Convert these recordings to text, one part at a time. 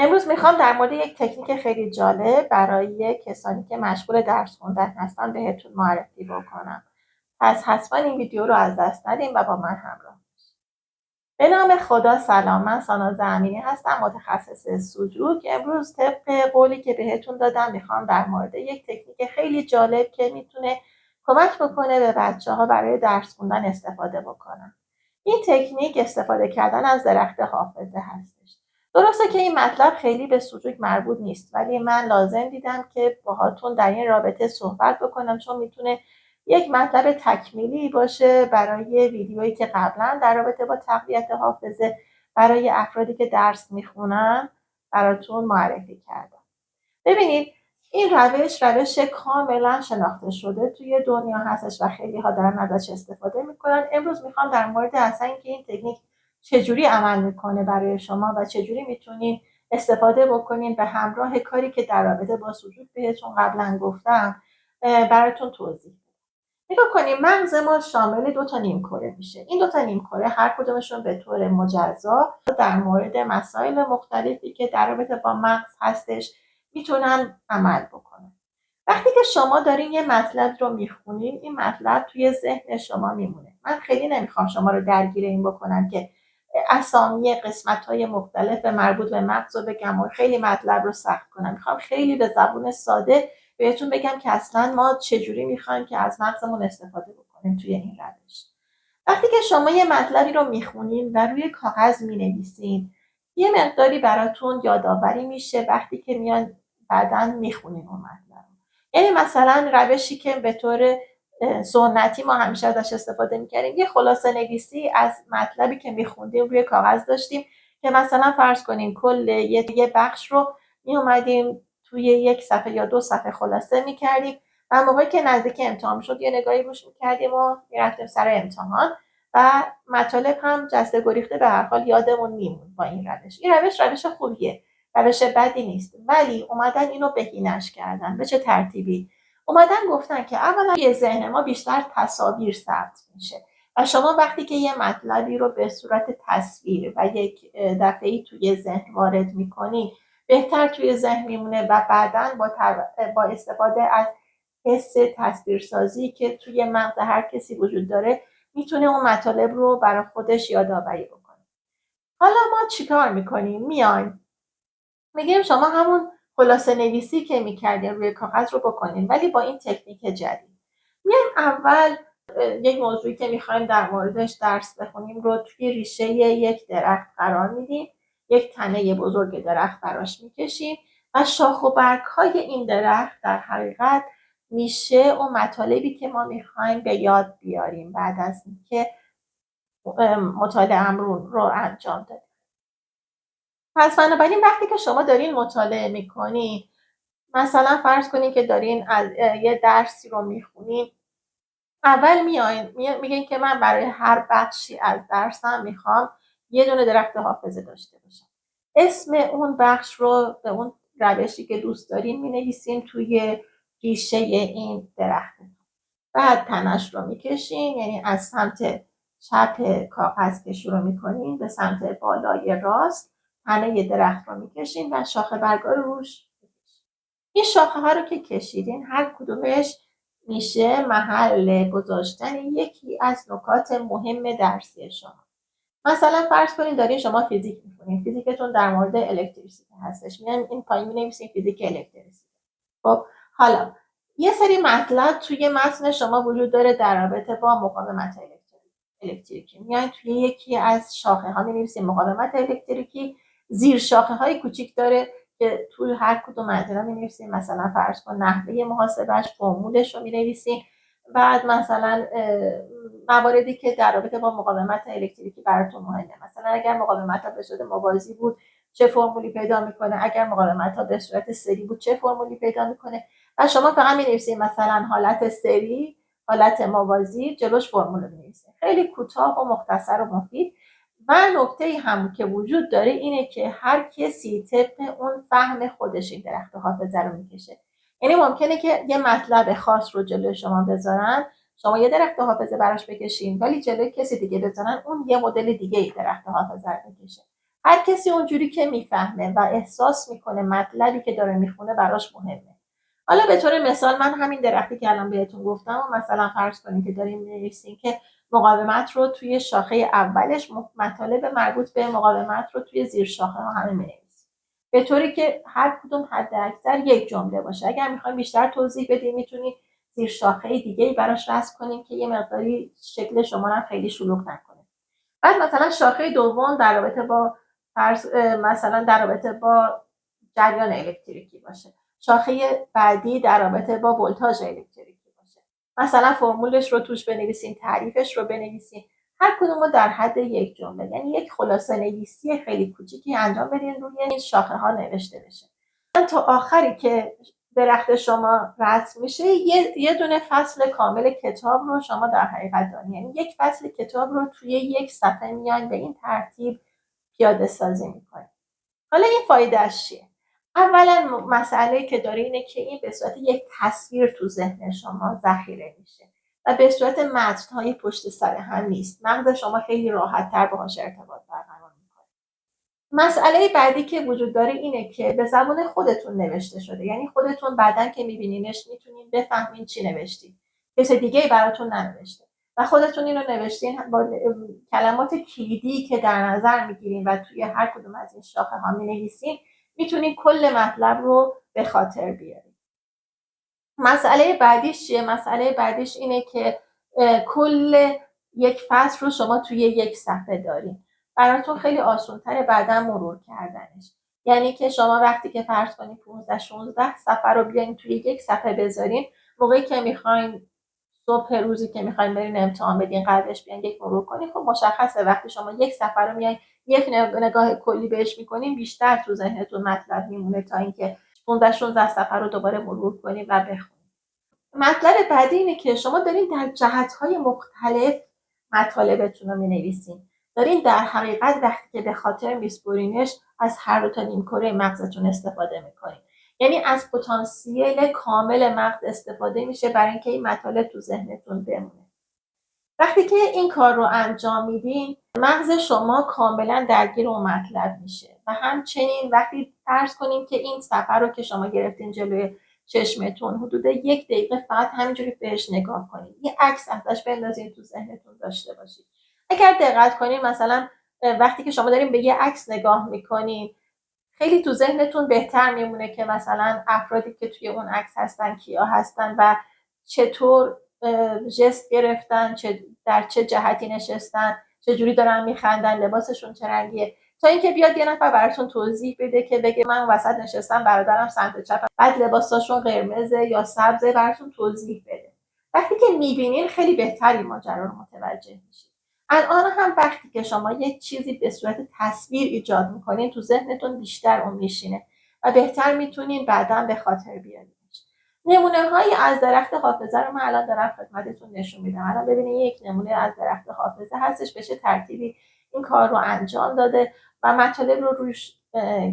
امروز میخوام در مورد یک تکنیک خیلی جالب برای کسانی که مشغول درس خوندن هستن بهتون معرفی بکنم. پس حتما این ویدیو رو از دست ندین و با من همراه باشین. به نام خدا سلام، من ساناز امینی هستم، متخصص سوجوک. امروز طبق قولی که بهتون دادم میخوام در مورد یک تکنیک خیلی جالب که میتونه کمک بکنه به بچه‌ها برای درس خوندن استفاده بکنن. این تکنیک استفاده کردن از درخت حافظه هستش. درسته که این مطلب خیلی به سوجوک مربوط نیست، ولی من لازم دیدم که باهاتون در این رابطه صحبت بکنم، چون میتونه یک مطلب تکمیلی باشه برای ویدیویی که قبلا در رابطه با تقویت حافظه برای افرادی که درس میخونن براتون معرفی کردم. ببینید، این روش کاملا شناخته شده توی دنیا هستش و خیلی ها دارن ازش استفاده میکنن. امروز میخوام در مورد اصلا اینکه این تکنیک چجوری عمل میکنه برای شما و چجوری میتونین استفاده بکنین به همراه کاری که در رابطه با سوجوک بهتون قبلا گفتم براتون توضیح بدم. نگاه کنیم، مغز ما شامل 2 نیمکره میشه. این 2 نیمکره هر کدومشون به طور مجزا در مورد مسائل مختلفی که در رابطه با مغز هستش میتونن عمل بکنن. وقتی که شما دارین یه مطلب رو میخونین، این مطلب توی ذهن شما میمونه. من خیلی نمیخوام شما رو درگیر این بکنم که اسامی قسمت‌های مختلف مربوط به مغز رو بگم و خیلی مطلب رو سخت کنم. میخوام خیلی به زبون ساده بهتون بگم که اصلا ما چجوری میخوایم که از مغزمون استفاده بکنیم توی این روش. وقتی که شما یه مطلبی رو میخونین و روی کاغذ مینویسین، یه مقداری براتون یادآوری میشه وقتی که میان بعداً میخونین اون مطلب. یعنی مثلا روشی که به طور سنتی ما همیشه ازش استفاده میکردیم، یه خلاصه نویسی از مطلبی که میخوندیم روی کاغذ داشتیم که مثلا فرض کنین کل یه بخش رو میومدیم توی 1 صفحه یا 2 صفحه خلاصه میکردیم و موقعی که نزدیک امتحان شد یه نگاهی روش میکردیم و میرفتیم سر امتحان و مطالب هم جسته گریخته به هر حال یادمون میمون. با این روش خوبیه، روش بدی نیست، ولی اومدن اینو بهینه‌اش کردن. به چه ترتیبی؟ اومدن گفتن که اولا توی ذهن ما بیشتر تصاویر ثبت میشه و شما وقتی که یه مطلبی رو به صورت تصویر و یک دفعه‌ای توی ذهن وارد میکنی بهتر توی ذهن میمونه و بعداً با استفاده از حس تصویرسازی که توی مغز هر کسی وجود داره میتونه اون مطالب رو برای خودش یادآوری بکنه. حالا ما چیکار میکنیم؟ میایم میگیم شما همون خلاصه نویسی که میکردین روی کاغذ رو بکنین، ولی با این تکنیک جدید. میایم اول یک موضوعی که میخوایم در موردش درس بخونیم رو توی ریشه یک درخت قرار میدیم، یک تنه بزرگ درخت براش میکشیم و شاخ و برگ های این درخت در حقیقت میشه اون مطالبی که ما میخوایم به یاد بیاریم بعد از اینکه مطالعه‌مون رو انجام دادیم. پس بنابراین وقتی که شما دارین مطالعه میکنین، مثلا فرض کنین که دارین از یه درسی رو میخونین، اول میگین که من برای هر بخشی از درسم میخوام یه دونه درخت حافظه داشته باشم. اسم اون بخش رو به اون روشی که دوست دارین مینویسین توی ریشه این درخت. بعد تنش رو میکشین، یعنی از سمت چپ کاغذ که شروع میکنین به سمت بالای راست تنه درخت رو میکشین و شاخه برگا رو روش میکشین. این شاخه ها رو که کشیدین هر کدومش میشه محل گذاشتن یکی از نکات مهم درسی شما. مثلا فرض کنین دارین شما فیزیک میخونین، فیزیکتون در مورد الکتریسیته هستش، میان این پایین مینویسین فیزیک الکتریسیته. خب حالا یه سری مطلب توی متن شما وجود داره در رابطه با مقاومت الکتریکی. میاین توی یکی از شاخه ها مینویسین مقاومت الکتریکی، زیر شاخه های کوچیک داره که توی هر کدوم مطلب مینویسین. مثلا فرض کن نحوه محاسبهش، فرمولش رو مینویسین. بعد مثلا مواردی که در رابطه با مقاومت الکتریکی براتون مهمه، مثلا اگر مقاومت ها به صورت موازی بود چه فرمولی پیدا میکنه، اگر مقاومت ها به صورت سری بود چه فرمولی پیدا میکنه و شما فقط می‌نویسید مثلا حالت سری، حالت موازی، جلوش فرمول رو می‌نویسید. خیلی کوتاه و مختصر و مفید. و نکته هم که وجود داره اینه که هر کسی طبق اون فهم خودش این درخت حافظه رو میکشه. یعنی ممکنه که یه مطلب خاص رو جلوی شما بذارن، شما یه درخت حافظه براش بکشین، ولی جلوی کسی دیگه بذارن اون یه مدل دیگه ای درخت حافظه رو میکشه. هر کسی اونجوری که میفهمه و احساس میکنه مطلبی که داره میخونه براش مهمه. حالا به طور مثال من همین درختی که الان بهتون گفتم و مثلا فرض کنیم که داریم می‌نویسیم که مقاومت رو توی شاخه اولش، مطالب مربوط به مقاومت رو توی زیر شاخه ها همه می‌نویسیم، به طوری که هر کدوم حداکثر یک جمله باشه. اگر میخوایم بیشتر توضیح بدیم میتونید زیر شاخه دیگه براش رسم کنیم که یه مقداری شکل شما رو خیلی شلوغ نکنه. بعد مثلا شاخه دوم در رابطه با مثلا در رابطه با جریان الکتریکی باشه. شاخه بعدی در رابطه با ولتاژ الکتریکی باشه. مثلا فرمولش رو توش بنویسین، تعریفش رو بنویسین، هر کدوم رو در حد یک جمله، یعنی یک خلاصه نویسی خیلی کوچیکی انجام بدین روی این شاخه ها نوشته بشه. تا آخری که درخت شما رسم میشه یه دونه فصل کامل کتاب رو شما در حقیقت دارین، یعنی یک فصل کتاب رو توی یک صفحه میاین به این ترتیب پیاده سازی میکنین. حالا این فایدهش چیه؟ اولا مسئله که داره اینه که این به صورت یک تصویر تو ذهن شما ذخیره میشه و به صورت متن‌های پشت سر هم نیست. مغز شما خیلی راحت‌تر باهاش ارتباط برقرار میکنه. مسئله بعدی که وجود داره اینه که به زبان خودتون نوشته شده، یعنی خودتون بعدن که میبینینش میتونین بفهمین چی نوشتین، کس دیگه براتون ننوشته و خودتون اینو نوشتین با کلمات کلیدی که در نظر میگیرین و توی هر کدوم از این شاخه ها مینویسین میتونین کل مطلب رو به خاطر بیارین. مسئله بعدیش چیه؟ مسئله بعدیش اینه که کل یک فصل رو شما توی یک صفحه دارین، براتون خیلی آسان‌تره بعدا مرور کردنش. یعنی که شما وقتی که فرض کنید 15-16 صفحه رو بیاین توی یک صفحه بذارین، موقعی که میخواین صبح روزی که میخواین برین امتحان بدین قبلش بیاین یک مرور کنین، خب مشخصه وقتی شما یک صفحه رو میاین یک نگاه کلی بهش میکنین بیشتر تو ذهنتون مطلب میمونه تا اینکه 15-16 صفحه رو دوباره مرور کنین و بخونین. مطلب بعدی اینه که شما دارین در جهت‌های مختلف مطالبتون رو می‌نویسین. دارین در حقیقت وقتی که به خاطر میسپرینش از هر دو تا نیمکره مغزتون استفاده میکنین. یعنی از پتانسیل کامل مغز استفاده میشه برای اینکه این مطالب تو ذهنتون بمونه. وقتی که این کار رو انجام میدین مغز شما کاملا درگیر اون مطلب میشه و همچنین وقتی فرض کنین که این صفحه رو که شما گرفتین جلوی چشمتون حدود 1 دقیقه فقط همینجوری بهش نگاه کنین، یه عکس ازش بندازین تو ذهنتون داشته باشید. اگر دقت کنین مثلا وقتی که شما دارین به یه عکس نگاه میکنین خیلی تو ذهنتون بهتر میمونه که مثلا افرادی که توی اون عکس هستن کیا هستن و چطور ژست گرفتن، در چه جهتی نشستن، چجوری دارن میخندن، لباسشون چه رنگیه، تا اینکه بیاد یه نفر براتون توضیح بده که بگه من وسط نشستم برادرم سمت چپم بعد لباساشون قرمزه یا سبزه، براتون توضیح بده. وقتی که میبینین خیلی بهتر این ماجرا رو متوجه میشین. الان هم وقتی که شما یک چیزی به صورت تصویر ایجاد میکنین تو ذهنتون بیشتر اون میشینه و بهتر میتونین بعدا به خاطر بیارینش. نمونه هایی از درخت حافظه رو من الان دارم خدمتتون نشون میدم. الان ببینید یک نمونه از درخت حافظه هستش، به چه ترتیبی این کار رو انجام داده و مطالب رو روش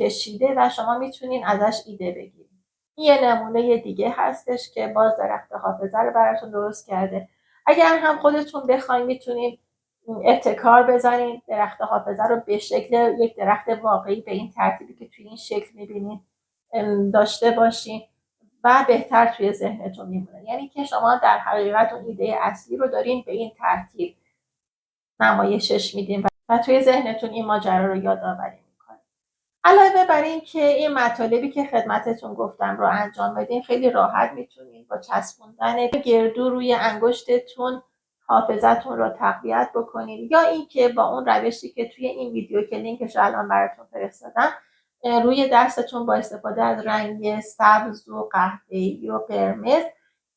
کشیده و شما میتونین ازش ایده بگیرید. این یه نمونه دیگه هستش که باز درخت حافظه رو براتون درست کرده. اگر هم خودتون بخواید میتونید ابتکار بزنید درخت حافظه رو به شکل یک درخت واقعی به این ترتیبی که توی این شکل میبینید داشته باشین و بهتر توی ذهنتون میمونه. یعنی که شما در حقیقت اون ایده اصلی رو دارین به این ترتیب نمایشش میدین و توی ذهنتون این ماجرا رو یادآوری میکنه. علاوه بر این که این مطالبی که خدمتتون گفتم رو انجام بدین خیلی راحت میتونین با چسبوندن گردو روی انگشتتون حافظتون رو تقویت بکنید، یا اینکه با اون روشی که توی این ویدیو که لینکش الان براتون فرستادم روی دستتون با استفاده از رنگ سبز و قهوه‌ای و قرمز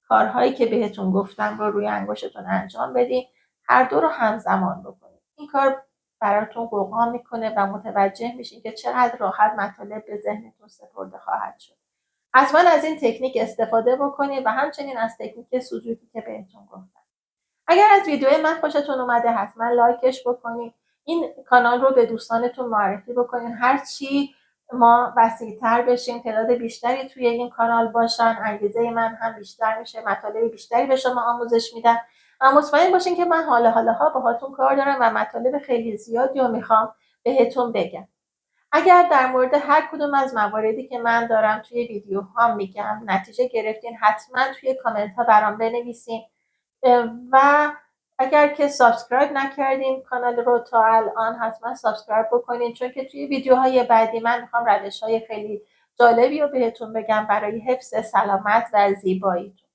کارهایی که بهتون گفتم رو روی انگشتتون انجام بدین، هر دو رو همزمان بکنید. این کار براتون قوقا میکنه و متوجه میشین که چقدر راحت مطالب به ذهنتون سپرده خواهد شد. حتما از این تکنیک استفاده بکنید و همچنین از تکنیک سوجوکی که بهتون گفتم. اگر از ویدیوی من خوشتون اومده حتما لایکش بکنید. این کانال رو به دوستانتون معرفی بکنین. هرچی ما وسیع‌تر بشیم تعداد بیشتری توی این کانال باشن انگیزه من هم بیشتر میشه، مطالب بیشتری به شما آموزش میدم و مطمئن باشین که من حالا باهاتون کار دارم و مطالب خیلی زیادی رو میخوام بهتون بگم. اگر در مورد هر کدوم از مواردی که من دارم توی ویدیوهام میگم نتیجه گرفتین، حتما توی کامنت ها برام بنویسین و اگر که سابسکرایب نکردین کانال رو تا الان حتما سابسکرایب بکنین، چون که توی ویدیوهای بعدی من میخوام روش‌های خیلی جالبی رو بهتون بگم برای حفظ سلامت و زیباییتون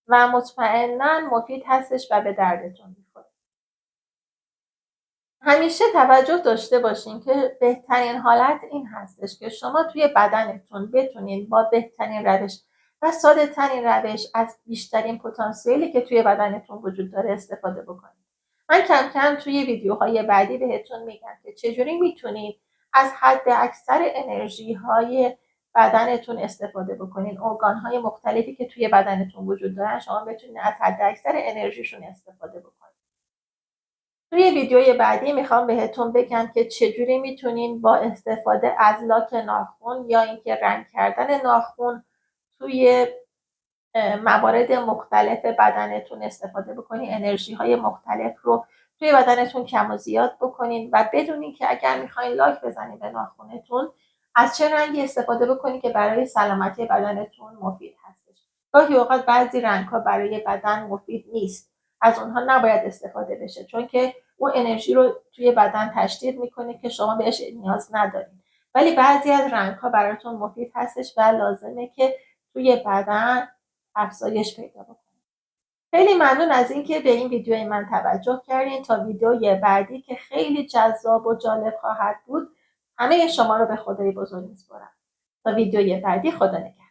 و مطمئنا مفید هستش و به دردتون میخوره. همیشه توجه داشته باشین که بهترین حالت این هستش که شما توی بدنتون بتونین با بهترین روش و ساده ترین روش از بیشترین پتانسیلی که توی بدنتون وجود داره استفاده بکنید. من کم کم توی ویدیوهای بعدی بهتون میگم که چجوری میتونید از حد اکثر انرژی های بدنتون استفاده بکنین. ارگان های مختلفی که توی بدنتون وجود دارن شما بتونید از حد اکثر انرژیشون استفاده بکنید. توی ویدیوی بعدی میخوام بهتون بگم که چجوری میتونین با استفاده از لاک ناخن یا اینکه رنگ کردن ناخن توی موارد مختلف بدنتون استفاده بکنین، انرژی های مختلف رو توی بدنتون کم و زیاد بکنین و بدونین که اگر میخواین لاک بزنین به ناخنتون از چه رنگی استفاده بکنین که برای سلامتی بدنتون مفید هستش. گاهی اوقات بعضی رنگ‌ها برای بدن مفید نیست، از اونها نباید استفاده بشه، چون که اون انرژی رو توی بدن تشدید میکنه که شما بهش نیاز ندارین. ولی بعضی از رنگ‌ها براتون مفید هستش و لازمه که توی بدن افزایش پیدا بکنه. خیلی ممنون از اینکه به این ویدیوی من توجه کردین. تا ویدیوی بعدی که خیلی جذاب و جالب خواهد بود، همه شما رو به خدای بزرگ میسپارم. تا ویدیوی بعدی، خدا نگهدار.